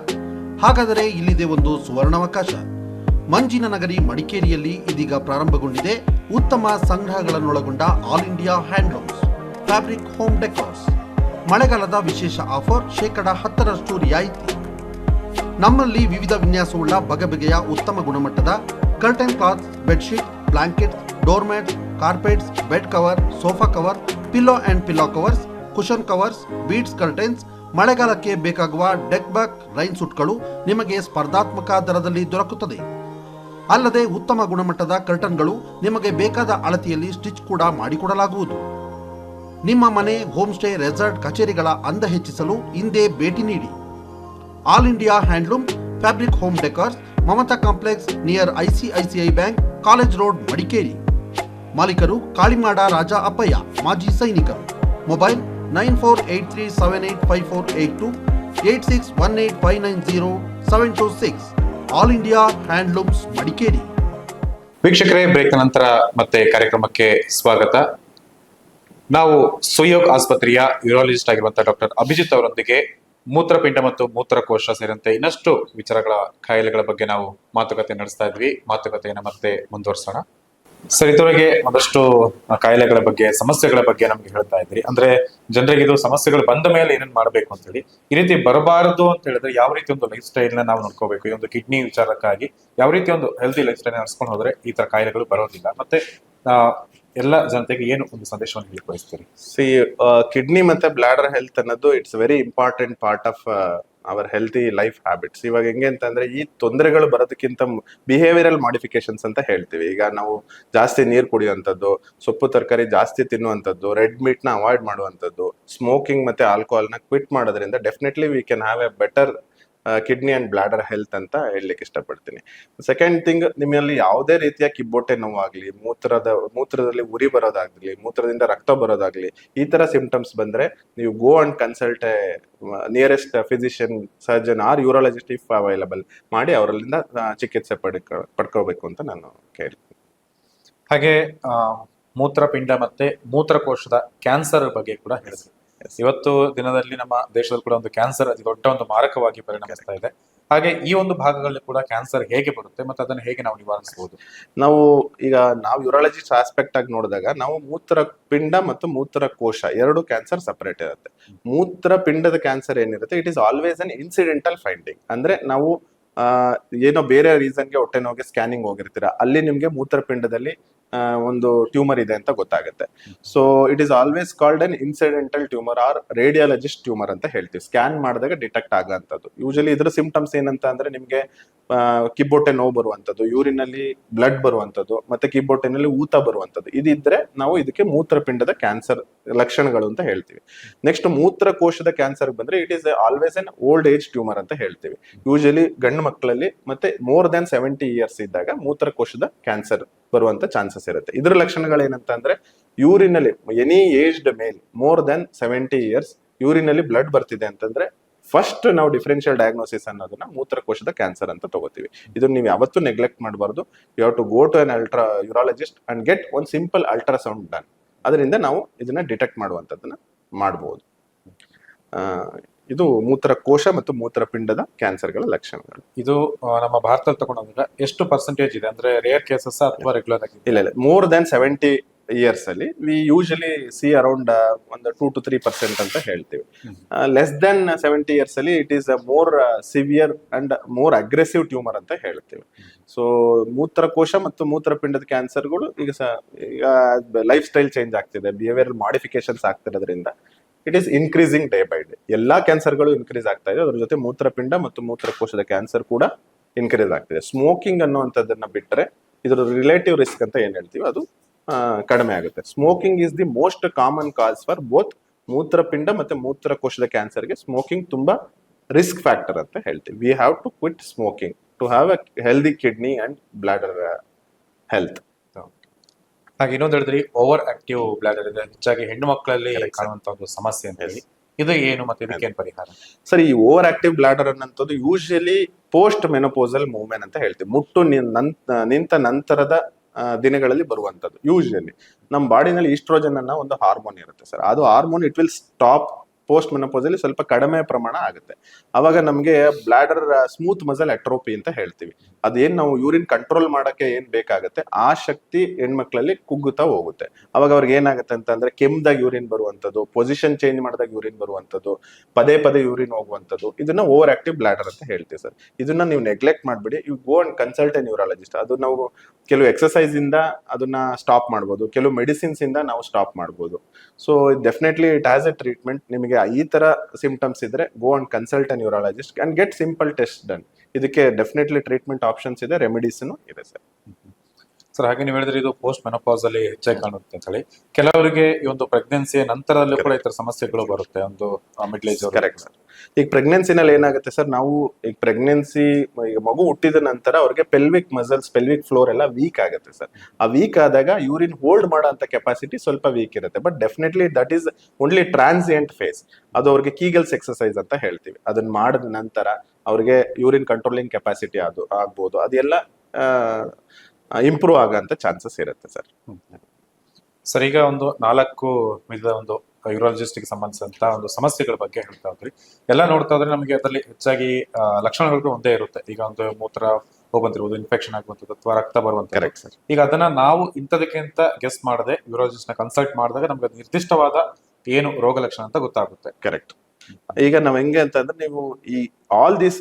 ಹಾಗಾದರೆ ಇಲ್ಲಿದೆ ಒಂದು ಸುವರ್ಣಾವಕಾಶ. ಮಂಜಿನ ನಗರಿ ಮಡಿಕೇರಿಯಲ್ಲಿ ಇದೀಗ ಪ್ರಾರಂಭಗೊಂಡಿದೆ ಉತ್ತಮ ಸಂಗ್ರಹಗಳನ್ನೊಳಗೊಂಡ all India handlooms fabric home decors. ಮಳೆಗಾಲದ ವಿಶೇಷ ಆಫರ್, 10% ರಿಯಾಯಿತಿ. ನಮ್ಮಲ್ಲಿ ವಿವಿಧ ವಿನ್ಯಾಸವುಳ್ಳ ಬಗೆಬಗೆಯ ಉತ್ತಮ ಗುಣಮಟ್ಟದ curtain cloth, bedsheet, blanket, doormat, carpets, bed cover, sofa cover, pillow and pillow covers, cushion covers, beads curtains, ಮಳೆಗಾಲಕ್ಕೆ ಬೇಕಾಗುವ ಡೆಕ್ ಬ್ಯಾಕ್ ರೈನ್ ಸೂಟ್ಗಳು ನಿಮಗೆ ಸ್ಪರ್ಧಾತ್ಮಕ ದರದಲ್ಲಿ ದೊರಕುತ್ತದೆ. ಅಲ್ಲದೆ ಉತ್ತಮ ಗುಣಮಟ್ಟದ ಕರ್ಟನ್ಗಳು ನಿಮಗೆ ಬೇಕಾದ ಅಳತೆಯಲ್ಲಿ ಸ್ಟಿಚ್ ಕೂಡ ಮಾಡಿಕೊಡಲಾಗುವುದು. ನಿಮ್ಮ ಮನೆ, ಹೋಮ್ ಸ್ಟೇ, ರೆಸಾರ್ಟ್, ಕಚೇರಿಗಳ ಅಂದ ಹೆಚ್ಚಿಸಲು ಹಿಂದೆ ಭೇಟಿ ನೀಡಿ. All India handloom fabric home decors, Mamata complex near ICICI bank, college road, Madikeri. ಮಾಲೀಕರು ಕಾಳಿಮಾಡ ರಾಜ ಅಪ್ಪಯ್ಯ, ಮಾಜಿ ಸೈನಿಕರು. Mobile 9483785482, 8618590726. All India handlooms, Madikeri. ವೀಕ್ಷಕರೇ, ಬ್ರೇಕ್ ನಂತರ ಮತ್ತೆ ಕಾರ್ಯಕ್ರಮಕ್ಕೆ ಸ್ವಾಗತ. ನಾವು ಸುಯೋಗ್ ಆಸ್ಪತ್ರೆಯ ಯೂರಾಲಜಿಸ್ಟ್ ಆಗಿರುವಂತಹ ಡಾಕ್ಟರ್ ಅಭಿಜಿತ್ ಅವರೊಂದಿಗೆ ಮೂತ್ರಪಿಂಡ ಮತ್ತು ಮೂತ್ರಕೋಶ ಸೇರಿದಂತೆ ಇನ್ನಷ್ಟು ವಿಚಾರಗಳ ಕಾಯಿಲೆಗಳ ಬಗ್ಗೆ ನಾವು ಮಾತುಕತೆ ನಡೆಸ್ತಾ ಇದ್ವಿ. ಮಾತುಕತೆಯನ್ನು ಮತ್ತೆ ಮುಂದುವರಿಸೋಣ. ಸರ್, ಇದುವರೆಗೆ ಒಂದಷ್ಟು ಕಾಯಿಲೆಗಳ ಬಗ್ಗೆ, ಸಮಸ್ಯೆಗಳ ಬಗ್ಗೆ ನಮ್ಗೆ ಹೇಳ್ತಾ ಇದ್ರಿ. ಅಂದ್ರೆ ಜನರಿಗೆ ಇದು ಸಮಸ್ಯೆಗಳು ಬಂದ ಮೇಲೆ ಏನೇನ್ ಮಾಡ್ಬೇಕು ಅಂತ ಹೇಳಿ, ಈ ರೀತಿ ಬರಬಾರದು ಅಂತ ಹೇಳಿದ್ರೆ ಯಾವ ರೀತಿ ಒಂದು ಲೈಫ್ ಸ್ಟೈಲ್ ನ ನಾವು ನೋಡ್ಕೋಬೇಕು, ಈ ಒಂದು ಕಿಡ್ನಿ ವಿಚಾರಕ್ಕಾಗಿ ಯಾವ ರೀತಿ ಒಂದು ಹೆಲ್ದಿ ಲೈಫ್ ಸ್ಟೈಲ್ ನಡ್ಸ್ಕೊಂಡು ಹೋದ್ರೆ ಈ ತರ ಕಾಯಿಲೆಗಳು ಬರೋದಿಲ್ಲ, ಮತ್ತೆ ಎಲ್ಲ ಜನತೆಗೆ ಏನು ಒಂದು ಸಂದೇಶವನ್ನು ಹೇಳಿ ಬಯಸ್ತೀರಿ? ಕಿಡ್ನಿ ಮತ್ತೆ ಬ್ಲಾಡರ್ ಹೆಲ್ತ್ ಅನ್ನೋದು it's very important part of our healthy life habits. ಇವಾಗ ಹೆಂಗೆ ಅಂತಂದ್ರೆ, ಈ ತೊಂದರೆಗಳು ಬರೋದಕ್ಕಿಂತ ಬಿಹೇವಿಯರಲ್ ಮಾಡಿಫಿಕೇಶನ್ಸ್ ಅಂತ ಹೇಳ್ತೀವಿ. ಈಗ ನಾವು ಜಾಸ್ತಿ ನೀರು ಕುಡಿಯುವಂಥದ್ದು, ಸೊಪ್ಪು ತರಕಾರಿ ಜಾಸ್ತಿ ತಿನ್ನುವಂಥದ್ದು, ರೆಡ್ ಮೀಟ್ ನ ಅವಾಯ್ಡ್ ಮಾಡುವಂಥದ್ದು, ಸ್ಮೋಕಿಂಗ್ ಮತ್ತೆ ಆಲ್ಕೋಹಾಲ್ ನ ಕ್ವಿಟ್ ಮಾಡೋದ್ರಿಂದ definitely we can have A better kidney and bladder health ಅಂತ ಹೇಳಲಿಕ್ಕೆ ಇಷ್ಟಪಡ್ತೀನಿ. ಸೆಕೆಂಡ್ ಥಿಂಗ್, ನಿಮ್ಮಲ್ಲಿ ಯಾವುದೇ ರೀತಿಯ ಕಿಬ್ಬೊಟ್ಟೆ ನೋವಾಗ್ಲಿ, ಮೂತ್ರದಲ್ಲಿ ಉರಿ ಬರೋದಾಗ್ಲಿ, ಮೂತ್ರದಿಂದ ರಕ್ತ ಬರೋದಾಗ್ಲಿ, ಈ ತರ ಸಿಂಪ್ಟಮ್ಸ್ ಬಂದ್ರೆ ನೀವು go and consult a nearest physician, surgeon or urologist if available ಮಾಡಿ ಅವರಲ್ಲಿಂದ ಚಿಕಿತ್ಸೆ ಪಡ್ಕೋಬೇಕು ಅಂತ ನಾನು ಕೇಳ್ತೀನಿ. ಹಾಗೆ ಮೂತ್ರಪಿಂಡ ಮತ್ತೆ ಮೂತ್ರಕೋಶದ ಕ್ಯಾನ್ಸರ್ ಬಗ್ಗೆ ಕೂಡ ಹೇಳಿದ್ವಿ. ಇವತ್ತು ದಿನದಲ್ಲಿ ನಮ್ಮ ದೇಶದಲ್ಲಿ ಕೂಡ ಒಂದು ಕ್ಯಾನ್ಸರ್ ಅತಿ ದೊಡ್ಡ ಒಂದು ಮಾರಕವಾಗಿ ಪರಿಣಮಿಸ್ತಾ ಇದೆ. ಹಾಗೆ ಈ ಒಂದು ಭಾಗಗಳಲ್ಲಿ ಕೂಡ ಕ್ಯಾನ್ಸರ್ ಹೇಗೆ ಬರುತ್ತೆ ಮತ್ತೆ ಅದನ್ನು ಹೇಗೆ ನಾವು ನಿವಾರಿಸಬಹುದು? ನಾವು ಯೂರಾಲಜಿಸ್ಟ್ ಆಸ್ಪೆಕ್ಟ್ ಆಗಿ ನೋಡಿದಾಗ ನಾವು ಮೂತ್ರಪಿಂಡ ಮತ್ತು ಮೂತ್ರಕೋಶ ಎರಡು ಕ್ಯಾನ್ಸರ್ ಸಪರೇಟ್ ಇರುತ್ತೆ. ಮೂತ್ರಪಿಂಡದ ಕ್ಯಾನ್ಸರ್ ಏನಿರುತ್ತೆ, it is always an incidental finding. ಅಂದ್ರೆ ನಾವು ಏನೋ ಬೇರೆ ರೀಸನ್ಗೆ ಹೊಟ್ಟೆ ನೋವಿಗೆ ಸ್ಕ್ಯಾನಿಂಗ್ ಹೋಗಿರ್ತೀರಾ, ಅಲ್ಲಿ ನಿಮ್ಗೆ ಮೂತ್ರಪಿಂಡದಲ್ಲಿ ಒಂದು ಟ್ಯೂಮರ್ ಇದೆ ಅಂತ ಗೊತ್ತಾಗುತ್ತೆ. So it is always called an incidental tumour or radiologist tumour ಅಂತ ಹೇಳ್ತೀವಿ. ಸ್ಕ್ಯಾನ್ ಮಾಡಿದಾಗ ಡಿಟೆಕ್ಟ್ ಆಗೋಂಥದ್ದು. ಯೂಶಲಿ ಇದ್ರ ಸಿಂಪ್ಟಮ್ಸ್ ಏನಂತ ಅಂದ್ರೆ ನಿಮ್ಗೆ ಕಿಬ್ಬೊಟ್ಟೆ ನೋವು ಬರುವಂಥದ್ದು, ಯೂರಿನಲ್ಲಿ ಬ್ಲಡ್ ಬರುವಂಥದ್ದು, ಮತ್ತೆ ಕಿಬ್ಬೊಟ್ಟೆನಲ್ಲಿ ಊತ ಬರುವಂಥದ್ದು. ಇದಿದ್ರೆ ನಾವು ಇದಕ್ಕೆ ಮೂತ್ರಪಿಂಡದ ಕ್ಯಾನ್ಸರ್ ಲಕ್ಷಣಗಳು ಅಂತ ಹೇಳ್ತೀವಿ. ನೆಕ್ಸ್ಟ್ ಮೂತ್ರಕೋಶದ ಕ್ಯಾನ್ಸರ್ ಬಂದ್ರೆ it is always an old age tumour ಅಂತ ಹೇಳ್ತೀವಿ. ಯೂಶಲಿ ಗಂಡು ಮಕ್ಕಳಲ್ಲಿ ಮತ್ತೆ ಮೋರ್ ದನ್ 70 ಇಯರ್ಸ್ ಇದ್ದಾಗ ಮೂತ್ರಕೋಶದ ಕ್ಯಾನ್ಸರ್ ಬರುವಂತ ಚಾನ್ಸಸ್ ಇರುತ್ತೆ. ಇದ್ರ ಲಕ್ಷಣಗಳು ಏನಂತ ಅಂದ್ರೆ ಯೂರಿನಲ್ಲಿ ಎನಿ ಏಜ್ಡ್ ಮೇಲ್ ಮೋರ್ ದನ್ 70 ಇಯರ್ಸ್ ಯೂರಿನಲ್ಲಿ ಬ್ಲಡ್ ಬರ್ತಿದೆ ಅಂತಂದ್ರೆ ಫಸ್ಟ್ ನಾವು ಡಿಫರೆನ್ಷಿಯಲ್ ಡಯಾಗ್ನೋಸಿಸ್ ಅನ್ನೋದನ್ನ ಮೂತ್ರಕೋಶದ ಕ್ಯಾನ್ಸರ್ ಅಂತ ತಗೋತೀವಿ. ಇದನ್ನ ನೀವು ಯಾವತ್ತೂ ನೆಗ್ಲೆಕ್ಟ್ ಮಾಡಬಾರ್ದು. You have to go to an urologist and get one simple ultrasound done. ಅದರಿಂದ ನಾವು ಇದನ್ನ ಡಿಟೆಕ್ಟ್ ಮಾಡುವಂತದನ್ನ ಮಾಡಬಹುದು. ಇದು ಮೂತ್ರಕೋಶ ಮತ್ತು ಮೂತ್ರಪಿಂಡದ ಕ್ಯಾನ್ಸರ್ಗಳ ಲಕ್ಷಣಗಳು. ಇದು ನಮ್ಮ ಭಾರತದಲ್ಲಿ ತಗೊಂಡಾಗ ಎಷ್ಟು ಪರ್ಸೆಂಟೇಜ್ ಇದೆ ಅಂದ್ರೆ ರೇರ್ ಕೇಸಸ್ ಅಥವಾ ರೆಗ್ಯುಲರ್ ಆಗಿ? ಇಲ್ಲ, ಮೋರ್ ದನ್ 70 ಇಯರ್ಸ್ ಅಲ್ಲಿ ವಿ ಯೂಶಲಿ ಸಿ ಅರೌಂಡ್ ಒಂದು 2 to 3% ಅಂತ ಹೇಳ್ತೀವಿ. ಲೆಸ್ ದೆನ್ 70 ಇಯರ್ಸ್ ಅಲ್ಲಿ it is a more severe and more aggressive tumour ಅಂತ ಹೇಳ್ತೀವಿ. ಸೊ ಮೂತ್ರಕೋಶ ಮತ್ತು ಮೂತ್ರಪಿಂಡದ ಕ್ಯಾನ್ಸರ್ಗಳು ಈಗ ಲೈಫ್ ಸ್ಟೈಲ್ ಚೇಂಜ್ ಆಗ್ತಿದೆ, ಬಿಹೇವಿಯರ್ ಮಾಡಿಫಿಕೇಶನ್ಸ್ ಆಗ್ತಿರೋದ್ರಿಂದ it is increasing day by day. ಎಲ್ಲಾ ಕ್ಯಾನ್ಸರ್ಗಳು ಇನ್ಕ್ರೀಸ್ ಆಗ್ತಾ ಇದೆ, ಅದ್ರ ಜೊತೆ ಮೂತ್ರಪಿಂಡ ಮತ್ತು ಮೂತ್ರಕೋಶದ ಕ್ಯಾನ್ಸರ್ ಕೂಡ ಇನ್ಕ್ರೀಸ್ ಆಗ್ತಿದೆ. ಸ್ಮೋಕಿಂಗ್ ಅನ್ನುವಂಥದ್ದನ್ನ ಬಿಟ್ಟರೆ ಇದ್ರ ರಿಲೇಟಿವ್ ರಿಸ್ಕ್ ಅಂತ ಏನ್ ಹೇಳ್ತೀವಿ ಅದು ಕಡಿಮೆ ಆಗುತ್ತೆ. Smoking is the most common cause for both ಮೂತ್ರಪಿಂಡ ಮತ್ತೆ ಮೂತ್ರಕೋಶದ ಕ್ಯಾನ್ಸರ್ಗೆ ಸ್ಮೋಕಿಂಗ್ ತುಂಬಾ ರಿಸ್ಕ್ ಫ್ಯಾಕ್ಟರ್ ಅಂತ ಹೇಳ್ತೀವಿ. We have to quit smoking to have a healthy kidney and bladder health. ಹಾಗೆ ಇನ್ನೊಂದು ಹೇಳಿದ್ರಿ ಓವರ್ ಆಕ್ಟಿವ್ ಬ್ಲಾಡರ್ ಇದೆ, ಹೆಚ್ಚಾಗಿ ಹೆಣ್ಣು ಮಕ್ಕಳಲ್ಲಿ ಕಾಣುವಂತ ಒಂದು ಸಮಸ್ಯೆ ಅಂತ ಹೇಳಿ. ಇದು ಏನು ಮತ್ತೆ ಇದಕ್ಕೆ ಏನು ಪರಿಹಾರ? ಸರ್, ಈ ಓವರ್ ಆಕ್ಟಿವ್ ಬ್ಲಾಡರ್ ಅನ್ನೋದು ಯೂಶಲಿ ಪೋಸ್ಟ್ ಮೆನೋಪೋಸಲ್ ಮೂವ್ಮೆಂಟ್ ಅಂತ ಹೇಳ್ತೀವಿ. ಮುಟ್ಟು ನಿಂತ ನಂತರದ ದಿನಗಳಲ್ಲಿ ಬರುವಂತದ್ದು. ಯೂಶಲಿ ನಮ್ಮ ಬಾಡಿನಲ್ಲಿ ಈಸ್ಟ್ರೋಜನ್ ಅನ್ನೋ ಒಂದು ಹಾರ್ಮೋನ್ ಇರುತ್ತೆ ಸರ್. ಅದು hormone it will stop post ಮೆನೋಪೋಸಲ್ಲಿ ಸ್ವಲ್ಪ ಕಡಿಮೆ ಪ್ರಮಾಣ ಆಗುತ್ತೆ. ಅವಾಗ ನಮಗೆ ಬ್ಲಾಡರ್ ಸ್ಮೂತ್ ಮಸಲ್ ಅಟ್ರೋಪಿ ಅಂತ ಹೇಳ್ತೀವಿ. ಅದೇನ್ ನಾವು ಯೂರಿನ್ ಕಂಟ್ರೋಲ್ ಮಾಡಕ್ಕೆ ಏನ್ ಬೇಕಾಗುತ್ತೆ ಆ ಶಕ್ತಿ ಹೆಣ್ಮಕ್ಳಲ್ಲಿ ಕುಗ್ಗುತ್ತಾ ಹೋಗುತ್ತೆ. ಅವಾಗ ಅವ್ರಿಗೆ ಏನಾಗುತ್ತೆ ಅಂತಂದ್ರೆ ಕೆಮ್ದಾಗ ಯೂರಿನ್ ಬರುವಂತದ್ದು, ಪೊಸಿಷನ್ ಚೇಂಜ್ ಮಾಡಿದಾಗ ಯೂರಿನ್ ಬರುವಂತದ್ದು, ಪದೇ ಪದೇ ಯೂರಿನ್ ಹೋಗುವಂತದ್ದು, ಇದನ್ನ ಓವರ್ ಆಕ್ಟಿವ್ ಬ್ಲಾಡರ್ ಅಂತ ಹೇಳ್ತೀವಿ ಸರ್. ಇದನ್ನ ನೀವು ನೆಗ್ಲೆಕ್ಟ್ ಮಾಡ್ಬಿಡಿ. You go and consult a neurologist. ಅದು ನಾವು ಕೆಲವು ಎಕ್ಸರ್ಸೈಸ್ ಇಂದ ಅದನ್ನ ಸ್ಟಾಪ್ ಮಾಡ್ಬೋದು, ಕೆಲವು ಮೆಡಿಸಿನ್ಸ್ ಇಂದ ನಾವು ಸ್ಟಾಪ್ ಮಾಡ್ಬೋದು. So definitely it has A treatment. ನಿಮಗೆ ಈ ತರ ಸಿಂಪ್ಟಮ್ಸ್ ಇದ್ರೆ ಗೋ and consult a neurologist and get simple test done. ಇದಕ್ಕೆ ಡೆಫಿನೆಟ್ಲಿ ಟ್ರೀಟ್ಮೆಂಟ್ ಆಪ್ಷನ್ಸ್ ಇದೆ, ರೆಮಿಡೀಸ್ ಇದೆ ಸರ್. ಸರ್, ಹಾಗೆ ನೀವು ಹೇಳಿದ್ರೆ ಇದು ಪೋಸ್ಟ್ ಮೆನೋಪಾಸ್ ಅಲ್ಲಿ ಹೆಚ್ಚಾಗಿ ಕಾಣುತ್ತೆ ಅಂತ ಹೇಳಿ. ಕೆಲವರಿಗೆ ಈ ಒಂದು ಪ್ರೆಗ್ನೆನ್ಸಿ ನಂತರದಲ್ಲೂ ಕೂಡ ಈ ತರ ಸಮಸ್ಯೆಗಳು ಬರುತ್ತೆ, ಒಂದು ಮಿಡ್ಲ್ ಏಜ್. Correct sir. ಈಗ ಪ್ರೆಗ್ನೆನ್ಸಿನಲ್ಲಿ ಏನಾಗುತ್ತೆ ಸರ್, ನಾವು ಈಗ ಪ್ರೆಗ್ನೆನ್ಸಿ ಈಗ ಮಗು ಹುಟ್ಟಿದ ನಂತರ ಅವ್ರಿಗೆ ಪೆಲ್ವಿಕ್ ಮಸಲ್ಸ್, ಪೆಲ್ವಿಕ್ ಫ್ಲೋರ್ ಎಲ್ಲ ವೀಕ್ ಆಗುತ್ತೆ ಸರ್. ಆ ವೀಕ್ ಆದಾಗ ಯೂರಿನ್ ಹೋಲ್ಡ್ ಮಾಡೋ ಅಂತ ಕೆಪಾಸಿಟಿ ಸ್ವಲ್ಪ ವೀಕ್ ಇರುತ್ತೆ. But definitely that is only transient phase. ಅದು ಅವ್ರಿಗೆ ಕೀಗಲ್ಸ್ ಎಕ್ಸರ್ಸೈಸ್ ಅಂತ ಹೇಳ್ತೀವಿ. ಅದನ್ನ ಮಾಡಿದ ನಂತರ ಅವ್ರಿಗೆ ಯೂರಿನ್ ಕಂಟ್ರೋಲಿಂಗ್ ಕೆಪಾಸಿಟಿ ಅದು ಆಗ್ಬೋದು, ಅದೆಲ್ಲ ಇಂಪ್ರೂವ್ ಆಗಂತ ಚಾನ್ಸಸ್ ಇರುತ್ತೆ ಸರ್. ಸರ್, ಈಗ ಒಂದು 4 ವಿಧದ ಒಂದು ಯೂರಾಲಜಿಸ್ಟ್ಗೆ ಸಂಬಂಧಿಸಿದಂತ ಒಂದು ಸಮಸ್ಯೆಗಳ ಬಗ್ಗೆ ಹೇಳ್ತಾ ಹೋದ್ರಿ. ಎಲ್ಲ ನೋಡ್ತಾ ಹೋದ್ರೆ ನಮಗೆ ಅದರಲ್ಲಿ ಹೆಚ್ಚಾಗಿ ಲಕ್ಷಣಗಳು ಒಂದೇ ಇರುತ್ತೆ. ಈಗ ಒಂದು ಮೂತ್ರ ಹೋಗುವಂತಿರ್ಬೋದು, ಇನ್ಫೆಕ್ಷನ್ ಆಗುವಂಥದ್ದು ಅಥವಾ ರಕ್ತ ಬರುವಂತ. Correct sir. ಈಗ ಅದನ್ನ ನಾವು ಇಂಥದಕ್ಕೆ ಅಂತ ಗೆಸ್ ಮಾಡದೆ ಯೂರಾಲಜಿಸ್ಟ್ ನ ಕನ್ಸಲ್ಟ್ ಮಾಡಿದಾಗ ನಮ್ಗೆ ನಿರ್ದಿಷ್ಟವಾದ ಏನು ರೋಗ ಲಕ್ಷಣ ಅಂತ ಗೊತ್ತಾಗುತ್ತೆ. ಕರೆಕ್ಟ್. ಈಗ ನಾವ್ ಹೆಂಗೆ ಅಂತಂದ್ರೆ ನೀವು ಈ ಆಲ್ ದಿಸ್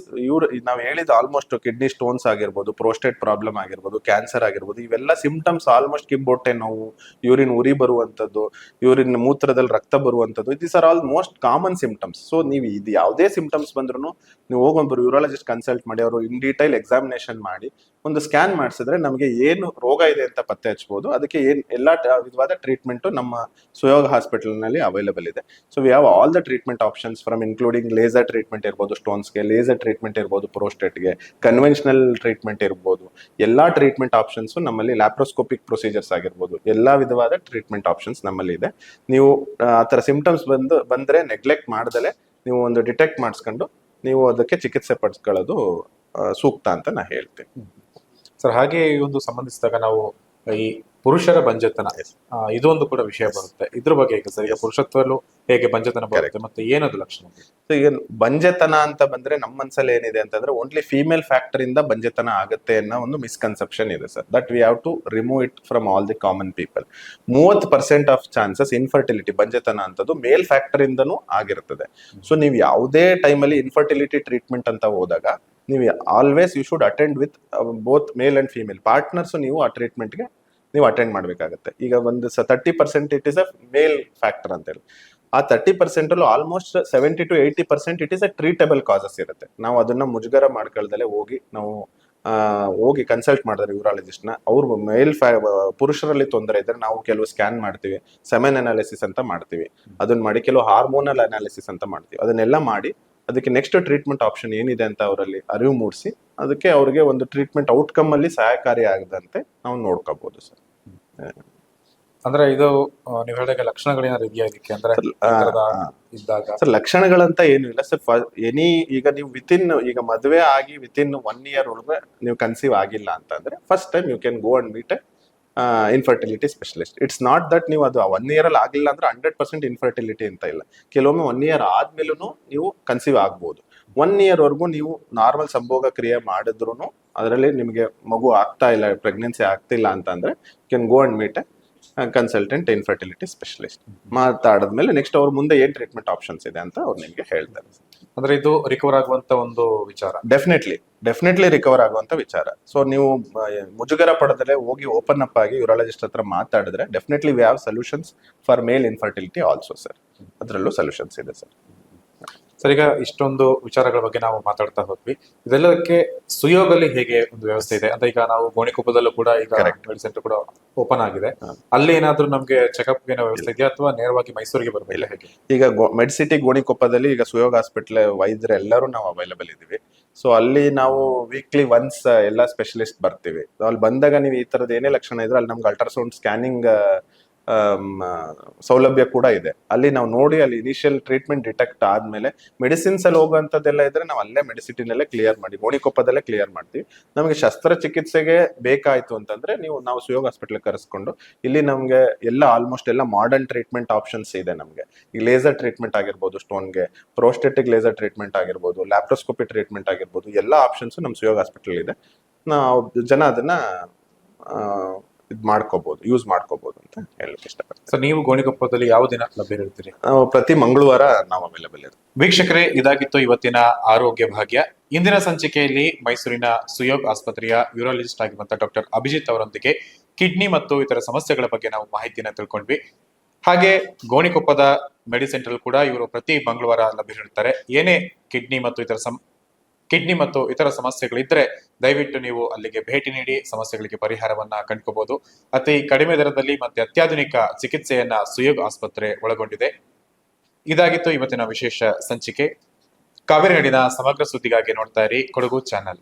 ನಾವ್ ಹೇಳಿದ ಆಲ್ಮೋಸ್ಟ್ ಕಿಡ್ನಿ ಸ್ಟೋನ್ಸ್ ಆಗಿರ್ಬೋದು, ಪ್ರೋಸ್ಟೇಟ್ ಪ್ರಾಬ್ಲಮ್ ಆಗಿರ್ಬೋದು, ಕ್ಯಾನ್ಸರ್ ಆಗಿರ್ಬೋದು, ಇವೆಲ್ಲ ಸಿಂಪ್ಟಮ್ಸ್ ಆಲ್ಮೋಸ್ಟ್ ಕಿಬ್ಬೊಟ್ಟೆ ನೋವು, ಯೂರಿನ್ ಉರಿ ಬರುವಂತದ್ದು, ಯೂರಿನ್ ಮೂತ್ರದಲ್ಲಿ ರಕ್ತ ಬರುವಂತದ್ದು, these are all most common symptoms. So ನೀವು ಇದು ಯಾವುದೇ ಸಿಂಪ್ಟಮ್ಸ್ ಬಂದ್ರು ನೀವು ಹೋಗೊಂಬರು ಯೂರಾಲಜಿಸ್ಟ್ ಕನ್ಸಲ್ಟ್ ಮಾಡಿ ಅವರು ಇನ್ ಡೀಟೈಲ್ ಎಕ್ಸಾಮಿನೇಷನ್ ಮಾಡಿ ಒಂದು ಸ್ಕ್ಯಾನ್ ಮಾಡಿಸಿದ್ರೆ ನಮಗೆ ಏನು ರೋಗ ಇದೆ ಅಂತ ಪತ್ತೆ ಹಚ್ಚಬಹುದು. ಅದಕ್ಕೆ ಎಲ್ಲಾ ವಿಧವಾದ ಟ್ರೀಟ್ಮೆಂಟ್ ನಮ್ಮ ಸುಯೋಗ ಹಾಸ್ಪಿಟಲ್ ನಲ್ಲಿ ಅವೈಲೇಬಲ್ ಇದೆ. So we have all the treatment options from including laser treatment ಇರ್ಬೋದು, ಸ್ಟೋನ್ಸ್ಗೆ ಲೇಸರ್ ಟ್ರೀಟ್ಮೆಂಟ್ ಇರ್ಬೋದು, ಪ್ರೋಸ್ಟೇಟ್ಗೆ ಕನ್ವೆನ್ಷನಲ್ ಟ್ರೀಟ್ಮೆಂಟ್ ಇರ್ಬೋದು. ಎಲ್ಲಾ ಟ್ರೀಟ್ಮೆಂಟ್ ಆಪ್ಷನ್ಸ್ ನಮ್ಮಲ್ಲಿ, ಲ್ಯಾಪ್ರೋಸ್ಕೋಪಿಕ್ ಪ್ರೊಸೀಜರ್ಸ್ ಆಗಿರ್ಬೋದು, ಎಲ್ಲಾ ವಿಧವಾದ ಟ್ರೀಟ್ಮೆಂಟ್ ಆಪ್ಷನ್ಸ್ ನಮ್ಮಲ್ಲಿ ಇದೆ. ನೀವು ಆ ತರ ಸಿಂಪ್ಟಮ್ಸ್ ಬಂದ್ರೆ ನೆಗ್ಲೆಕ್ಟ್ ಮಾಡ್ದಲೆ ನೀವು ಒಂದು ಡಿಟೆಕ್ಟ್ ಮಾಡಿಸ್ಕೊಂಡು ನೀವು ಅದಕ್ಕೆ ಚಿಕಿತ್ಸೆ ಪಡಿಸ್ಕೊಳ್ಳೋದು ಸೂಕ್ತ ಅಂತ ನಾ ಹೇಳ್ತೇನೆ ಸರ್. ಹಾಗೆ ಈ ಒಂದು ಸಂಬಂಧಿಸಿದಾಗ ನಾವು ಈ ಪುರುಷರ ಬಂಜೆತನ ಇದೊಂದು ಕೂಡ ವಿಷಯ ಬರುತ್ತೆ. ಇದ್ರ ಬಗ್ಗೆ ಹೇಗೆ ಸರ್? ಈಗ ಪುರುಷತ್ವಲ್ಲೂ ಹೇಗೆ ಬಂಜೆತನ ಬರುತ್ತೆ ಮತ್ತೆ ಏನದು ಲಕ್ಷಣ? ಈಗ ಬಂಜೆತನ ಅಂತ ಬಂದ್ರೆ ನಮ್ಮ ಮನಸ್ಸಲ್ಲಿ ಏನಿದೆ ಅಂತಂದ್ರೆ ಓನ್ಲಿ ಫೀಮೇಲ್ ಫ್ಯಾಕ್ಟರ್ ಇಂದ ಬಂಜೆತನ ಆಗುತ್ತೆ ಅನ್ನೋ ಒಂದು ಮಿಸ್ಕನ್ಸೆಪ್ಷನ್ ಇದೆ sir. That we have to remove it from all the common people. 30% of chances infertility ಬಂಜೆತನ ಅಂತದ್ದು ಮೇಲ್ ಫ್ಯಾಕ್ಟರ್ ಇಂದನೂ ಆಗಿರ್ತದೆ. ಸೊ ನೀವು ಯಾವುದೇ ಟೈಮಲ್ಲಿ ಇನ್ಫರ್ಟಿಲಿಟಿ ಟ್ರೀಟ್ಮೆಂಟ್ ಅಂತ ಹೋದಾಗ ನೀವು always you should attend with both male and female partners. ನೀವು ಆ ಟ್ರೀಟ್ಮೆಂಟ್ಗೆ ನೀವು ಅಟೆಂಡ್ ಮಾಡ್ಬೇಕಾಗತ್ತೆ. ಈಗ ಒಂದು 30% it is a male factor ಅಂತ ಹೇಳಿ. ಆ 30% almost 70 to 80% it is a treatable causes ಇರುತ್ತೆ. ನಾವು ಅದನ್ನ ಮುಜುಗರ ಮಾಡ್ಕೊಳ್ದಲ್ಲೇ ಹೋಗಿ ಕನ್ಸಲ್ಟ್ ಮಾಡಿದ್ರೆ ಯೂರಾಲಜಿಸ್ಟ್ ನ, ಅವ್ರು ಪುರುಷರಲ್ಲಿ ತೊಂದರೆ ಇದ್ರೆ ನಾವು ಕೆಲವು ಸ್ಕ್ಯಾನ್ ಮಾಡ್ತೀವಿ, ಸೆಮೆನ್ ಅನಾಲಿಸಿಸ್ ಅಂತ ಮಾಡ್ತೀವಿ, ಅದನ್ನ ಮಾಡಿ ಕೆಲವು ಹಾರ್ಮೋನಲ್ ಅನಾಲಿಸಿಸ್ ಅಂತ ಮಾಡ್ತೀವಿ. ಅದನ್ನೆಲ್ಲ ಮಾಡಿ ಅದಕ್ಕೆ ನೆಕ್ಸ್ಟ್ ಟ್ರೀಟ್ಮೆಂಟ್ ಆಪ್ಷನ್ ಏನಿದೆ ಅಂತ ಅವರಲ್ಲಿ ಅರಿವು ಮೂಡಿಸಿ ಅದಕ್ಕೆ ಅವ್ರಿಗೆ ಒಂದು ಟ್ರೀಟ್ಮೆಂಟ್ ಔಟ್ಕಮ್ ಅಲ್ಲಿ ಸಹಾಯಕಾರಿ ಆಗದಂತೆ ನಾವು ನೋಡ್ಕೋಬಹುದು ಸರ್. ಅಂದ್ರೆ ಇದು ನೀವು ಹೇಳಿದಾಗ ಲಕ್ಷಣಗಳೇನಾದ್ರು ಇದೆಯಾ ಇದಕ್ಕೆ? ಅಂದ್ರೆ ಇದ್ದಾಗ ಸರ್ ಲಕ್ಷಣಗಳಂತ ಏನು ಇಲ್ಲ ಸರ್. ಈಗ ನೀವು ಈಗ ಮದುವೆ ಆಗಿ ವಿತಿನ್ 1 year ಒಳಗೆ ನೀವು ಕನ್ಸೀವ್ ಆಗಿಲ್ಲ ಅಂತಂದ್ರೆ first time you can go and meet infertility specialist. It's not that ನೀವು ಅದು 1 year ಅಲ್ಲಿ ಆಗಿಲ್ಲ ಅಂದ್ರೆ 100% ಇನ್ಫರ್ಟಿಲಿಟಿ ಅಂತ ಇಲ್ಲ. ಕೆಲವೊಮ್ಮೆ 1 year ಆದ್ಮೇಲೂ ನೀವು ಕನ್ಸೀವ್ ಆಗ್ಬೋದು. 1 year ವರೆಗೂ ನೀವು ನಾರ್ಮಲ್ ಸಂಭೋಗ ಕ್ರಿಯೆ ಮಾಡಿದ್ರು ಅದರಲ್ಲಿ ನಿಮಗೆ ಮಗು ಆಗ್ತಾ ಇಲ್ಲ, ಪ್ರೆಗ್ನೆನ್ಸಿ ಆಗ್ತಿಲ್ಲ ಅಂತಂದ್ರೆ can go and meet consultant infertility specialist. ಮಾತಾಡಿದ್ಮೇಲೆ ನೆಕ್ಸ್ಟ್ ಅವ್ರ ಮುಂದೆ ಏನ್ ಟ್ರೀಟ್ಮೆಂಟ್ ಆಪ್ಷನ್ಸ್ ಇದೆ ಅಂತ ಅವ್ರು ನಿಮ್ಗೆ ಹೇಳ್ತಾರೆ. ಅಂದ್ರೆ ಇದು ರಿಕವರ್ ಆಗುವಂತ ಒಂದು ವಿಚಾರ. ಡೆಫಿನೆಟ್ಲಿ ರಿಕವರ್ ಆಗುವಂತ ವಿಚಾರ. ಸೊ ನೀವು ಮುಜುಗರ ಪಡೆದ್ರೆ ಹೋಗಿ ಓಪನ್ ಅಪ್ ಆಗಿ ಯೂರಾಲಜಿಸ್ಟ್ ಹತ್ರ ಮಾತಾಡಿದ್ರೆ definitely we have solutions for mail infertility also sir. ಅದರಲ್ಲೂ ಸೊಲ್ಯೂಷನ್ಸ್ ಇದೆ ಸರ್. ಸರ್, ಈಗ ಇಷ್ಟೊಂದು ವಿಚಾರಗಳ ಬಗ್ಗೆ ನಾವು ಮಾತಾಡ್ತಾ ಹೋದ್ವಿ. ಇದೆಲ್ಲದಕ್ಕೆ ಸುಯೋಗಲ್ಲಿ ಹೇಗೆ ಒಂದು ವ್ಯವಸ್ಥೆ ಇದೆ ಅಂದ್ರೆ ಈಗ ನಾವು ಗೋಣಿಕೊಪ್ಪದಲ್ಲೂ ಕೂಡ ಈಗ ಮೆಡಿಕಲ್ ಸೆಂಟರ್ ಕೂಡ ಓಪನ್ ಆಗಿದೆ. ಅಲ್ಲಿ ಏನಾದ್ರೂ ನಮ್ಗೆ ಚೆಕಪ್ ಏನೋ ವ್ಯವಸ್ಥೆ ಇದೆಯಾ ಅಥವಾ ನೇರವಾಗಿ ಮೈಸೂರಿಗೆ ಬರಬೇಕು ಹೇಗೆ? ಈಗ ಮೆಡ್ಸಿಟಿ ಗೋಣಿಕೊಪ್ಪದಲ್ಲಿ ಈಗ ಸುಯೋಗ ಹಾಸ್ಪಿಟಲ್ ವೈದ್ಯರು ಎಲ್ಲರೂ ನಾವು ಅವೈಲಬಲ್ ಇದೀವಿ. ಸೊ ಅಲ್ಲಿ ನಾವು ವೀಕ್ಲಿ ಒನ್ಸ್ ಎಲ್ಲ ಸ್ಪೆಷಲಿಸ್ಟ್ ಬರ್ತೀವಿ. ಅಲ್ಲಿ ಬಂದಾಗ ನೀವು ಈ ತರದ ಏನೇ ಲಕ್ಷಣ ಇದ್ರೆ ಅಲ್ಲಿ ನಮ್ಗೆ ಅಲ್ಟ್ರಾಸೌಂಡ್ ಸ್ಕ್ಯಾನಿಂಗ್ ಸೌಲಭ್ಯ ಕೂಡ ಇದೆ. ಅಲ್ಲಿ ನಾವು ನೋಡಿ ಅಲ್ಲಿ ಇನಿಷಿಯಲ್ ಟ್ರೀಟ್ಮೆಂಟ್ ಡಿಟೆಕ್ಟ್ ಆದ್ಮೇಲೆ ಮೆಡಿಸಿನ್ಸ್ ಅಲ್ಲಿ ಹೋಗುವಂತದ್ದೆಲ್ಲ ಇದ್ರೆ ನಾವು ಅಲ್ಲೇ ಮೆಡಿಸಿಟಿನಲ್ಲೇ ಕ್ಲಿಯರ್ ಮಾಡಿ ಗೋಣಿಕೊಪ್ಪದಲ್ಲೇ ಕ್ಲಿಯರ್ ಮಾಡ್ತೀವಿ. ನಮಗೆ ಶಸ್ತ್ರಚಿಕಿತ್ಸೆಗೆ ಬೇಕಾಯ್ತು ಅಂತಂದ್ರೆ ನಾವು ಸುಯೋಗ ಹಾಸ್ಪಿಟಲ್ ಕರೆಸ್ಕೊಂಡು ಇಲ್ಲಿ ನಮ್ಗೆ ಆಲ್ಮೋಸ್ಟ್ ಎಲ್ಲ ಮಾಡರ್ನ್ ಟ್ರೀಟ್ಮೆಂಟ್ ಆಪ್ಷನ್ಸ್ ಇದೆ. ನಮ್ಗೆ ಈ ಲೇಸರ್ ಟ್ರೀಟ್ಮೆಂಟ್ ಆಗಿರ್ಬೋದು, ಸ್ಟೋನ್ಗೆ ಪ್ರೋಸ್ಟೆಟಿಕ್ ಲೇಸರ್ ಟ್ರೀಟ್ಮೆಂಟ್ ಆಗಿರ್ಬೋದು, ಲ್ಯಾಪ್ರೋಸ್ಕೋಪಿ ಟ್ರೀಟ್ಮೆಂಟ್ ಆಗಿರ್ಬೋದು, ಎಲ್ಲ ಆಪ್ಷನ್ಸ್ ನಮ್ಮ ಸುಯೋಗ ಹಾಸ್ಪಿಟಲ್ ಇದೆ. ನಾವು ಜನ ಅದನ್ನ ಯೂಸ್ ಮಾಡ್ಕೋಬಹುದು ಅಂತ ಹೇಳಕ್ ಇಷ್ಟಪಡ್ತೀನಿ. ಸೊ ನೀವು ಗೋಣಿಕೊಪ್ಪದಲ್ಲಿ ಯಾವ ದಿನ ಲಭ್ಯ ಇರ್ತೀರಿ? ನಾವು ಪ್ರತಿ ಮಂಗಳವಾರ ನಾವು ಅವೈಲೇಬಲ್ ಇರ್ತೀವಿ. ವೀಕ್ಷಕರೇ, ಇದಾಗಿತ್ತು ಇವತ್ತಿನ ಆರೋಗ್ಯ ಭಾಗ್ಯ. ಇಂದಿನ ಸಂಚಿಕೆಯಲ್ಲಿ ಮೈಸೂರಿನ ಸುಯೋಗ್ ಆಸ್ಪತ್ರೆಯ ಯೂರಾಲಜಿಸ್ಟ್ ಆಗಿರುವಂತಹ ಡಾಕ್ಟರ್ ಅಭಿಜಿತ್ ಅವರೊಂದಿಗೆ ಕಿಡ್ನಿ ಮತ್ತು ಇತರ ಸಮಸ್ಯೆಗಳ ಬಗ್ಗೆ ನಾವು ಮಾಹಿತಿನ ತಿಳ್ಕೊಂಡ್ವಿ. ಹಾಗೆ ಗೋಣಿಕೊಪ್ಪದ ಮೆಡಿಸೆಂಟರ್ ಕೂಡ ಇವರು ಪ್ರತಿ ಮಂಗಳವಾರ ಲಭ್ಯರಿರ್ತಾರೆ. ಏನೇ ಕಿಡ್ನಿ ಮತ್ತು ಇತರ ಸಮಸ್ಯೆಗಳಿದ್ರೆ ದಯವಿಟ್ಟು ನೀವು ಅಲ್ಲಿಗೆ ಭೇಟಿ ನೀಡಿ ಸಮಸ್ಯೆಗಳಿಗೆ ಪರಿಹಾರವನ್ನ ಕಂಡುಕೋಬಹುದು. ಅತಿ ಕಡಿಮೆ ದರದಲ್ಲಿ ಮತ್ತೆ ಅತ್ಯಾಧುನಿಕ ಚಿಕಿತ್ಸೆಯನ್ನ ಸುಯೋಗ್ ಆಸ್ಪತ್ರೆ ಒಳಗೊಂಡಿದೆ. ಇದಾಗಿತ್ತು ಇವತ್ತಿನ ವಿಶೇಷ ಸಂಚಿಕೆ. ಕಾವೇರಿ ನಾಡಿನ ಸಮಗ್ರ ಸುದ್ದಿಗಾಗಿ ನೋಡ್ತಾ ಇರಿ ಕೊಡಗು ಚಾನೆಲ್.